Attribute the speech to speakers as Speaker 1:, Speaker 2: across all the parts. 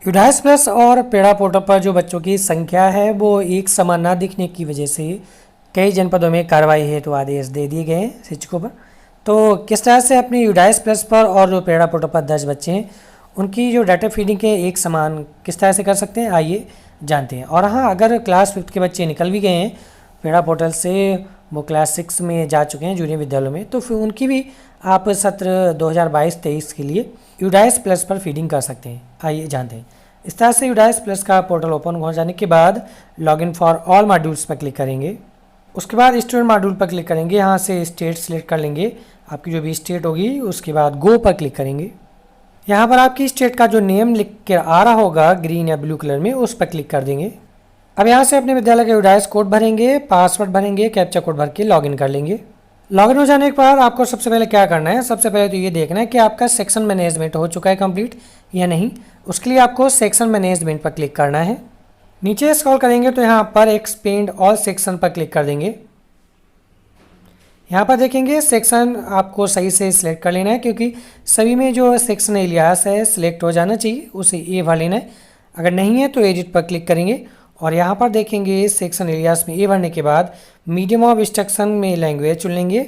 Speaker 1: UDISE plus और पेड़ा portal पर जो बच्चों की संख्या है वो एक समान न दिखने की वजह से कई जनपदों में कार्रवाई हेतु आदेश दे दिए गए हैं शिक्षकों पर। तो किस तरह से अपनी यूडाइस प्लस पर और जो पेड़ा पोर्टल पर 10 बच्चे हैं उनकी जो डाटा फीडिंग है एक समान किस तरह से कर सकते हैं, आइए जानते हैं। और हाँ, अगर क्लास 5 के बच्चे निकल भी गए हैं पेड़ा पोर्टल से, वो क्लास 6 में जा चुके हैं जूनियर विद्यालयों में, तो फिर उनकी भी आप सत्र 2022-23 के लिए यूडाइस प्लस पर फीडिंग कर सकते हैं। आइए जानते हैं। इस तरह से यूडाइस प्लस का पोर्टल ओपन हो जाने के बाद लॉगिन फॉर ऑल मॉड्यूल्स पर क्लिक करेंगे। उसके बाद स्टूडेंट मॉड्यूल पर क्लिक करेंगे, यहाँ से स्टेट सिलेक्ट कर लेंगे, आपकी जो भी स्टेट होगी। उसके बाद गो पर क्लिक करेंगे। यहाँ पर आपकी स्टेट का जो नेम लिख के आ रहा होगा ग्रीन या ब्लू कलर में, उस पर क्लिक कर देंगे। अब यहाँ से अपने विद्यालय का यूडाइस कोड भरेंगे, पासवर्ड भरेंगे, कैप्चा कोड भर के लॉगिन कर लेंगे। लॉगिन हो जाने के बाद आपको सबसे पहले क्या करना है, सबसे पहले तो ये देखना है कि आपका सेक्शन मैनेजमेंट हो चुका है कंप्लीट या नहीं। उसके लिए आपको सेक्शन मैनेजमेंट पर क्लिक करना है। नीचे स्क्रॉल करेंगे तो यहाँ पर एक्सपेंड ऑल सेक्शन पर क्लिक कर देंगे। यहाँ पर देखेंगे सेक्शन आपको सही से सिलेक्ट कर लेना है, क्योंकि सभी में जो सेक्शन एलियास है सिलेक्ट हो जाना चाहिए, उसे ए भर लेना है। अगर नहीं है तो एडिट पर क्लिक करेंगे और यहाँ पर देखेंगे सेक्शन एलियास में ए भरने के बाद मीडियम ऑफ इंस्ट्रक्शन में लैंग्वेज चुन लेंगे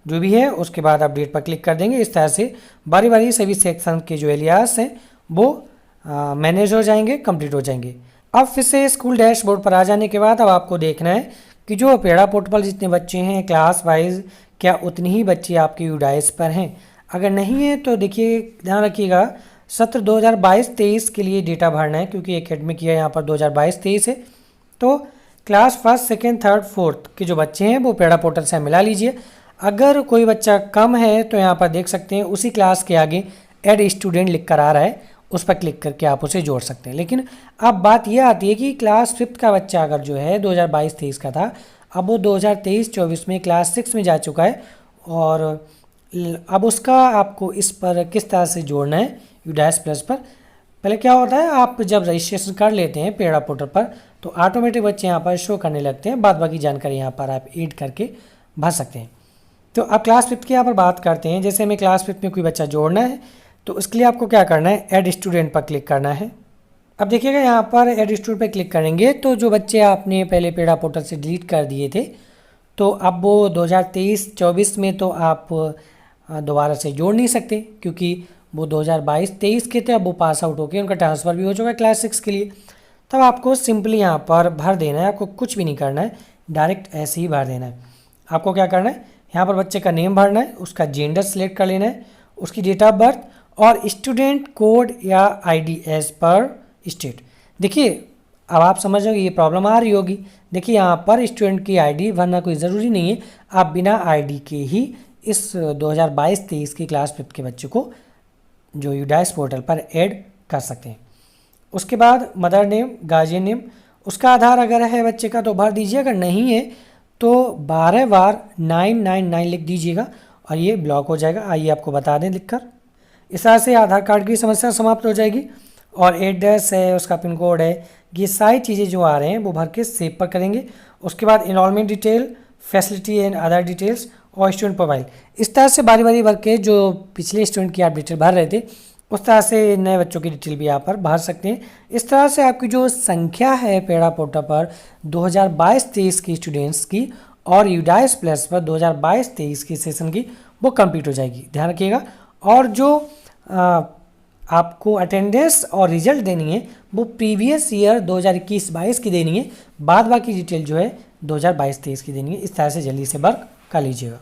Speaker 1: जो भी है। उसके बाद अपडेट पर क्लिक कर देंगे। इस तरह से बारी बारी सभी सेक्शन के जो एलियास हैं वो मैनेज हो जाएंगे, कंप्लीट हो जाएंगे। अब फिर से स्कूल डैशबोर्ड पर आ जाने के बाद अब आपको देखना है कि जो पेड़ा पोर्टल पर जितने बच्चे हैं क्लास वाइज क्या उतने ही बच्चे आपके यूडाइस पर हैं। अगर नहीं है तो देखिए, ध्यान रखिएगा, सत्र 2022-23 के लिए डेटा भरना है, क्योंकि एकेडमिक ईयर यहाँ पर 2022-23 है। तो क्लास 1, 2, 3, 4 के जो बच्चे हैं वो पेड़ा पोर्टल से मिला लीजिए। अगर कोई बच्चा कम है तो यहाँ पर देख सकते हैं उसी क्लास के आगे ऐड स्टूडेंट लिख कर आ रहा है, उस पर क्लिक करके आप उसे जोड़ सकते हैं। लेकिन अब बात यह आती है कि क्लास 5 का बच्चा अगर जो है 2022-23 का था, अब वो 2023-24 में क्लास 6 में जा चुका है और अब उसका आपको इस पर किस तरह से जोड़ना है यूडाइस प्लस पर। पहले क्या होता है, आप जब रजिस्ट्रेशन कर लेते हैं पेड़ा पोर्टल पर तो ऑटोमेटिक बच्चे यहाँ पर शो करने लगते हैं, बाद बाकी जानकारी यहाँ पर आप ऐड करके भर सकते हैं। तो अब क्लास 5 की यहाँ पर बात करते हैं। जैसे हमें क्लास 5 में कोई बच्चा जोड़ना है तो उसके लिए आपको क्या करना है, ऐड स्टूडेंट पर क्लिक करना है। अब देखिएगा यहाँ पर ऐड स्टूडेंट पर क्लिक करेंगे तो जो बच्चे आपने पहले पेड़ा पोर्टल से डिलीट कर दिए थे तो अब वो 2023-24 में तो आप दोबारा से जोड़ नहीं सकते, क्योंकि वो 2022-23 के थे, अब वो पास आउट होकर उनका ट्रांसफ़र भी हो चुका है क्लास 6 के लिए। तब आपको सिंपली यहाँ पर भर देना है, आपको कुछ भी नहीं करना है, डायरेक्ट ऐसे ही भर देना है। आपको क्या करना है, यहाँ पर बच्चे का नेम भरना है, उसका जेंडर सेलेक्ट कर लेना है, उसकी डेट ऑफ बर्थ और स्टूडेंट कोड या आईडी एज पर स्टेट। देखिए अब आप समझ रहे हो ये प्रॉब्लम आ रही होगी। देखिए यहाँ पर स्टूडेंट की आईडी भरना कोई ज़रूरी नहीं है, आप बिना आईडी के ही इस 2022-23 की क्लास 5 के बच्चे को जो यूडाइस पोर्टल पर ऐड कर सकते हैं। उसके बाद मदर नेम, गार्जियन नेम, उसका आधार अगर है बच्चे का तो भर दीजिए, अगर नहीं है तो 12 बार 999 लिख दीजिएगा और ये ब्लॉक हो जाएगा। आइए आपको बता दें लिखकर। इस तरह से आधार कार्ड की समस्या समाप्त हो जाएगी। और एड्रेस है, उसका पिन कोड है, ये सारी चीज़ें जो आ रहे हैं वो भर के सेव पर करेंगे। उसके बाद enrolment detail, facility and other details और स्टूडेंट प्रोफाइल, इस तरह से बारी बारी भर के जो पिछले स्टूडेंट की आप डिटेल भर रहे थे उस तरह से नए बच्चों की डिटेल भी यहाँ पर भर सकते हैं। इस तरह से आपकी जो संख्या है पेड़ा पोर्टल पर 2022-23 की स्टूडेंट्स की और यूडाइस प्लस पर 2022-23 की सेशन की वो कंप्लीट हो जाएगी। ध्यान रखिएगा। और जो आपको अटेंडेंस और रिजल्ट देनी है वो प्रीवियस ईयर 2021-22 की देनी है, बाद बाकी डिटेल जो है 2022-23 की देनी है। इस तरह से जल्दी से वर्क कर लीजिएगा।